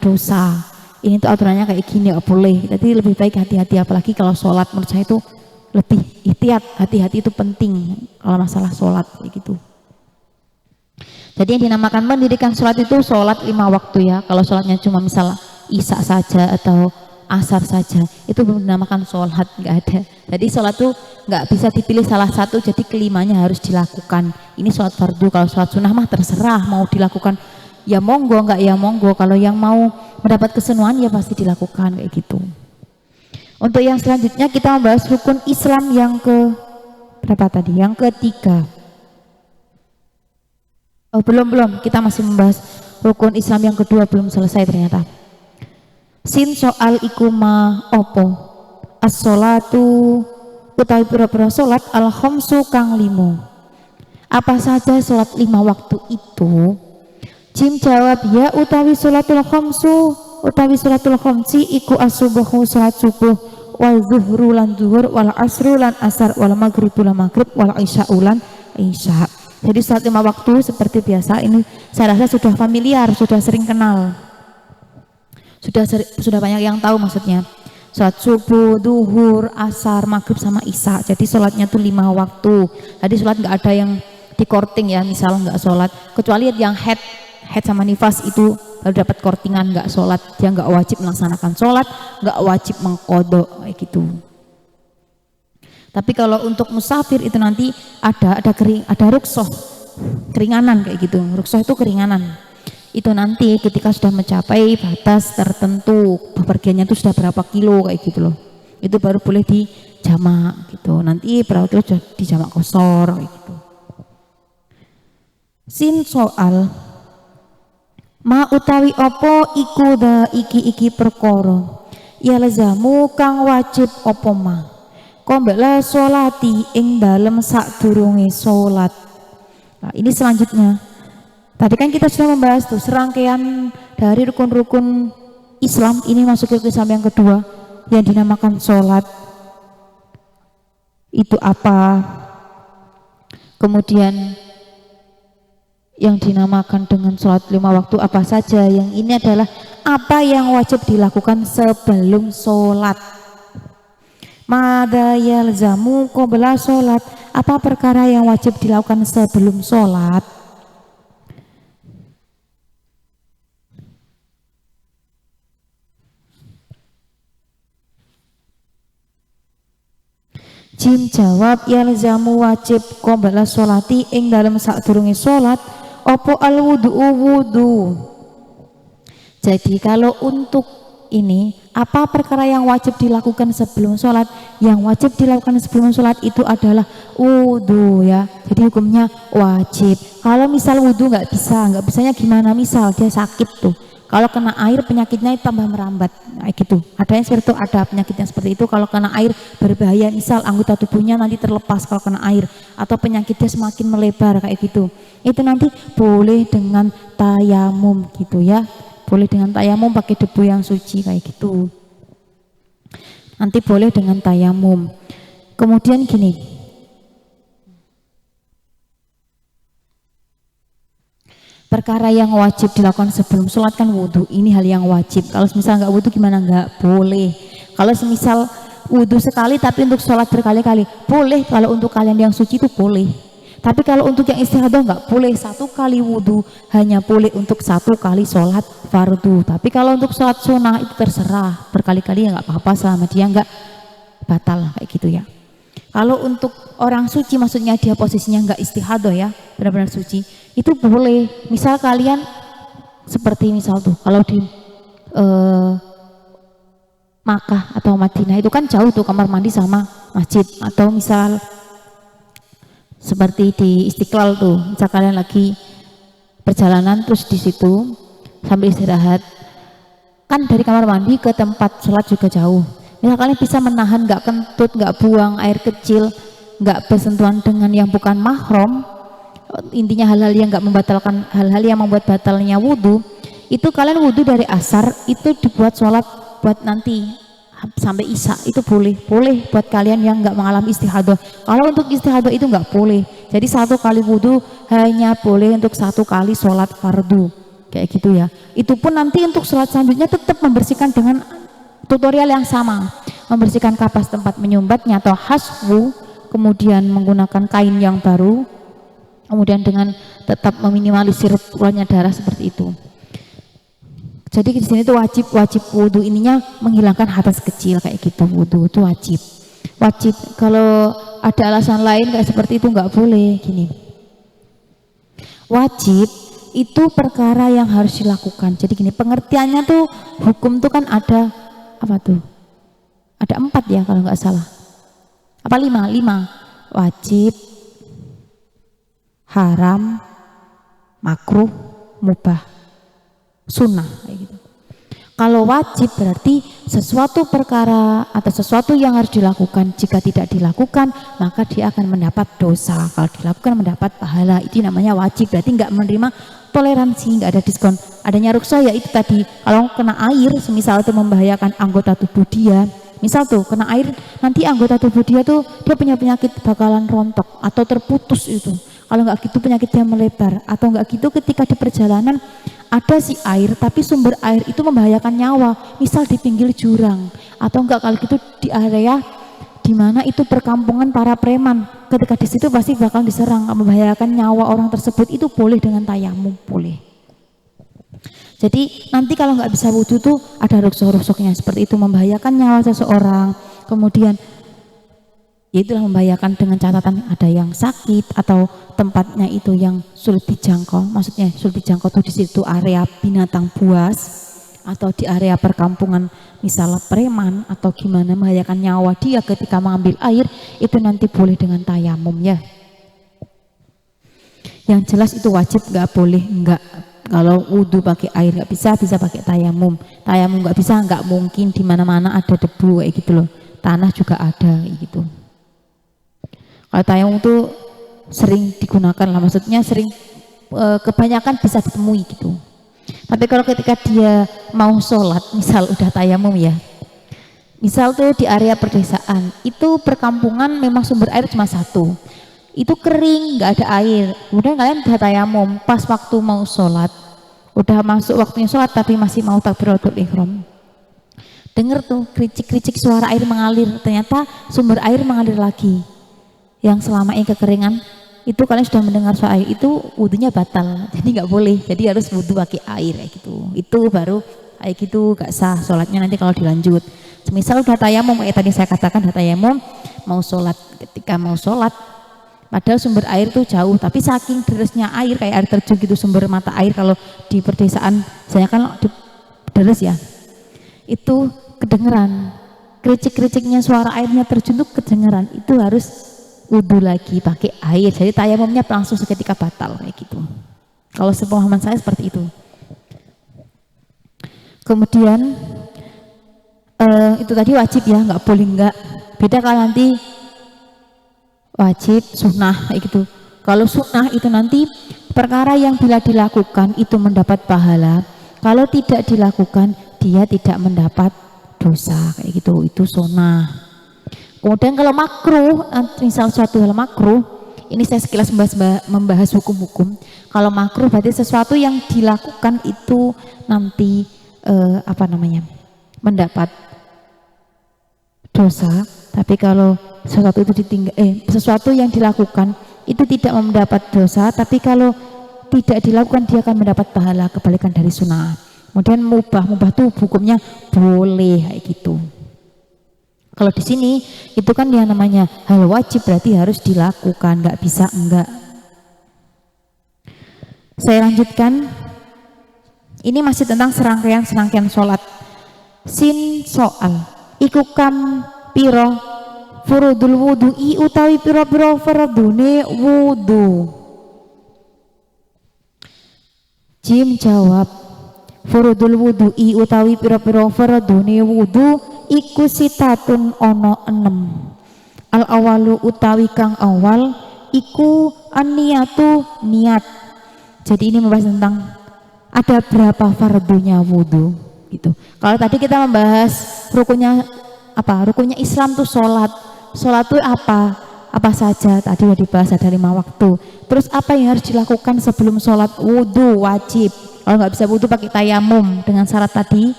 dosa. Ini tuh aturannya kayak gini, nggak boleh. Jadi lebih baik hati-hati, apalagi kalau sholat. Menurut saya itu lebih ihtiyat, hati-hati itu penting kalau masalah sholat kayak gitu. Jadi yang dinamakan mendirikan sholat itu sholat 5 waktu ya. Kalau sholatnya cuma misal isya saja atau asar saja, itu belum dinamakan sholat, nggak ada. Jadi sholat itu nggak bisa dipilih salah satu, jadi kelimanya harus dilakukan. Ini sholat fardu. Kalau sholat sunnah mah terserah mau dilakukan ya monggo, nggak ya monggo. Kalau yang mau mendapat kesenuan ya pasti dilakukan kayak gitu. Untuk yang selanjutnya kita membahas rukun Islam yang ke berapa tadi? Yang ketiga. Oh belum, kita masih membahas rukun Islam yang kedua, belum selesai ternyata. Sin soal ikuma opo as-sholatu utawi pira-pira salat al-khamsu kang 5. Apa saja salat 5 waktu itu? Jim jawab ya utawi sholatul khamsu utawi sholatul khamsi iku as-subuhu salat subuh wal zuhru lan zuhur wal asru lan asar wal maghribu lan maghrib wal isya'u lan isya. Jadi salat 5 waktu seperti biasa ini saya rasa sudah familiar, sudah sering kenal. Sudah banyak yang tahu maksudnya. Salat subuh, duhur, asar, maghrib sama isya. Jadi salatnya tuh 5 waktu. Jadi salat nggak ada yang di korting ya, misal nggak sholat, kecuali yang head sama nifas itu baru dapat kortingan nggak sholat, dia nggak wajib melaksanakan sholat, nggak wajib mengkodok kayak gitu. Tapi kalau untuk musafir itu nanti ada ruksoh, keringanan kayak gitu. Ruksoh itu keringanan. Itu nanti ketika sudah mencapai batas tertentu, bepergiannya itu sudah berapa kilo kayak gitu loh. Itu baru boleh dijamak gitu. Nanti berapa kilo sudah dijamak kosor kayak gitu. Sin soal ma utawi opo iku da iki perkara ya lazamu kang wajib opo ma kombela sholati ing dalem sadurunge sholat. Nah ini selanjutnya, tadi kan kita sudah membahas tuh serangkaian dari rukun-rukun Islam, ini masuk ke Islam yang kedua yang dinamakan sholat. Itu apa? Kemudian yang dinamakan dengan sholat 5 waktu apa saja. Yang ini adalah apa yang wajib dilakukan sebelum sholat. Mada yalzamu qabla sholat, apa perkara yang wajib dilakukan sebelum sholat. Jim jawab yalzamu wajib qabla sholati ing dalam sadurunge sholat opo al wudu. Jadi kalau untuk ini apa perkara yang wajib dilakukan sebelum sholat? Yang wajib dilakukan sebelum sholat itu adalah wudu ya. Jadi hukumnya wajib. Kalau misal wudu nggak bisanya gimana? Misal dia sakit tuh, kalau kena air penyakitnya tambah merambat kayak gitu. Ada yang seperti itu, ada penyakitnya seperti itu. Kalau kena air berbahaya, misal anggota tubuhnya nanti terlepas kalau kena air, atau penyakitnya semakin melebar kayak gitu. Itu nanti boleh dengan tayamum gitu ya. Boleh dengan tayamum pakai debu yang suci kayak gitu. Nanti boleh dengan tayamum. Kemudian gini, perkara yang wajib dilakukan sebelum sholat kan wudhu. Ini hal yang wajib. Kalau misal nggak wudhu gimana? Nggak boleh. Kalau semisal wudhu sekali tapi untuk sholat berkali-kali boleh. Kalau untuk kalian yang suci itu boleh. Tapi kalau untuk yang istihadah nggak boleh. 1 kali wudhu hanya boleh untuk 1 kali sholat fardu. Tapi kalau untuk sholat sunnah itu terserah, berkali-kali ya nggak apa-apa selama dia nggak batal kayak gitu ya. Kalau untuk orang suci maksudnya dia posisinya nggak istihadah ya, benar-benar suci, itu boleh. Misal kalian seperti misal tuh kalau di Makkah atau Madinah itu kan jauh tuh kamar mandi sama masjid, atau misal seperti di Istiqlal tuh, misal kalian lagi perjalanan terus di situ sambil istirahat, kan dari kamar mandi ke tempat sholat juga jauh. Misal kalian bisa menahan, nggak kentut, nggak buang air kecil, nggak bersentuhan dengan yang bukan mahram, intinya hal-hal yang nggak membatalkan, hal-hal yang membuat batalnya wudhu, itu kalian wudhu dari asar itu dibuat sholat buat nanti sampai isya, itu boleh buat kalian yang nggak mengalami istihadah. Kalau untuk istihadah itu nggak boleh. Jadi 1 kali wudhu hanya boleh untuk 1 kali sholat fardu. kayak gitu ya. Itu pun nanti untuk sholat selanjutnya tetap membersihkan dengan tutorial yang sama, membersihkan kapas tempat menyumbatnya atau haswu, kemudian menggunakan kain yang baru, kemudian dengan tetap meminimalisir keluarnya darah seperti itu. Jadi di sini tuh wajib wudhu, ininya menghilangkan hadas kecil kayak gitu. Wudhu itu wajib. Kalau ada alasan lain kayak seperti itu nggak boleh. Gini, wajib itu perkara yang harus dilakukan. Jadi gini, pengertiannya tuh hukum tuh kan ada apa tuh? Ada 4 ya kalau nggak salah. Apa 5? Wajib, haram, makruh, mubah, sunnah kayak gitu. Kalau wajib berarti sesuatu perkara atau sesuatu yang harus dilakukan. Jika tidak dilakukan maka dia akan mendapat dosa. Kalau dilakukan mendapat pahala. Itu namanya wajib. Berarti nggak menerima toleransi, nggak ada diskon. Adanya rukhsah ya itu tadi, kalau kena air semisal itu membahayakan anggota tubuh dia. Misal tuh kena air, nanti anggota tubuh dia tuh dia punya penyakit bakalan rontok atau terputus itu. Kalau nggak gitu penyakitnya melebar, atau nggak gitu ketika di perjalanan ada si air tapi sumber air itu membahayakan nyawa, misal di pinggir jurang, atau enggak kalau gitu di area di mana itu perkampungan para preman, ketika di situ pasti bakal diserang, membahayakan nyawa orang tersebut, itu boleh dengan tayamum, boleh. Jadi nanti kalau nggak bisa wudhu tuh ada rukshoh-rukshohnya seperti itu, membahayakan nyawa seseorang, kemudian ya itulah membahayakan dengan catatan ada yang sakit atau tempatnya itu yang sulit dijangkau. Maksudnya sulit dijangkau tuh di situ area binatang buas atau di area perkampungan misalnya preman atau gimana, membahayakan nyawa dia ketika mengambil air, itu nanti boleh dengan tayamum ya. Yang jelas itu wajib, nggak boleh enggak. Kalau wudhu pakai air nggak bisa pakai tayamum. Tayamum nggak bisa, nggak mungkin, di mana-mana ada debu kayak gitu loh. Tanah juga ada kayak gitu. Kalau tayamum itu sering digunakan lah, maksudnya sering kebanyakan bisa ditemui gitu. Tapi kalau ketika dia mau sholat, misal udah tayamum ya, misal tuh di area perdesaan, itu perkampungan memang sumber air cuma satu, itu kering, nggak ada air, kemudian kalian udah tayamum, pas waktu mau sholat, udah masuk waktunya sholat tapi masih mau takbiratul ihram, denger tuh kericik-kericik suara air mengalir, ternyata sumber air mengalir lagi. Yang selama ini kekeringan itu kalian sudah mendengar suara air, itu wudhunya batal, jadi nggak boleh, jadi harus wudhu pakai air kayak gitu. Itu baru kayak gitu gak sah sholatnya nanti kalau dilanjut. Semisal udah tayamum kayak tadi saya katakan, udah tayamum mau sholat, ketika mau sholat padahal sumber air tuh jauh, tapi saking derasnya air kayak air terjun gitu, sumber mata air kalau di perdesaan saya kan deres ya, itu kedengeran kericik-kericiknya suara airnya terjun tuh kedengeran, itu harus wudhu lagi pakai air, jadi tayamumnya langsung seketika batal kayak gitu. Kalau sepemahaman saya seperti itu. Kemudian itu tadi wajib ya, nggak boleh enggak. Beda kalau nanti wajib, sunnah kayak gitu. Kalau sunnah itu nanti perkara yang bila dilakukan itu mendapat pahala, kalau tidak dilakukan dia tidak mendapat dosa kayak gitu. Itu sunnah. Kemudian kalau makruh, misal suatu hal makruh, ini saya sekilas membahas hukum-hukum. Kalau makruh berarti sesuatu yang dilakukan itu nanti mendapat dosa. Tapi kalau sesuatu itu sesuatu yang dilakukan itu tidak mendapat dosa, tapi kalau tidak dilakukan dia akan mendapat pahala, kebalikan dari sunnah. Kemudian mubah tuh hukumnya boleh kayak gitu. Kalau di sini itu kan yang namanya hal wajib berarti harus dilakukan, nggak bisa enggak. Saya lanjutkan. Ini masih tentang serangkaian sholat. Sin soal. Iku kam piro furudul wudu'i utawi piro-piro fardune wudu. Jim jawab. Furudul wudu'i utawi piro-piro fardune wudu iku sitatun ono 6. Al awalu utawi kang awal iku an-niyatu niat. Jadi ini membahas tentang ada berapa fardunya wudu gitu. Kalau tadi kita membahas rukunnya rukunnya Islam tuh sholat tuh apa saja tadi udah dibahas, ada 5 waktu. Terus apa yang harus dilakukan sebelum sholat? Wudu wajib. Kalau nggak bisa wudu pakai tayamum dengan syarat tadi,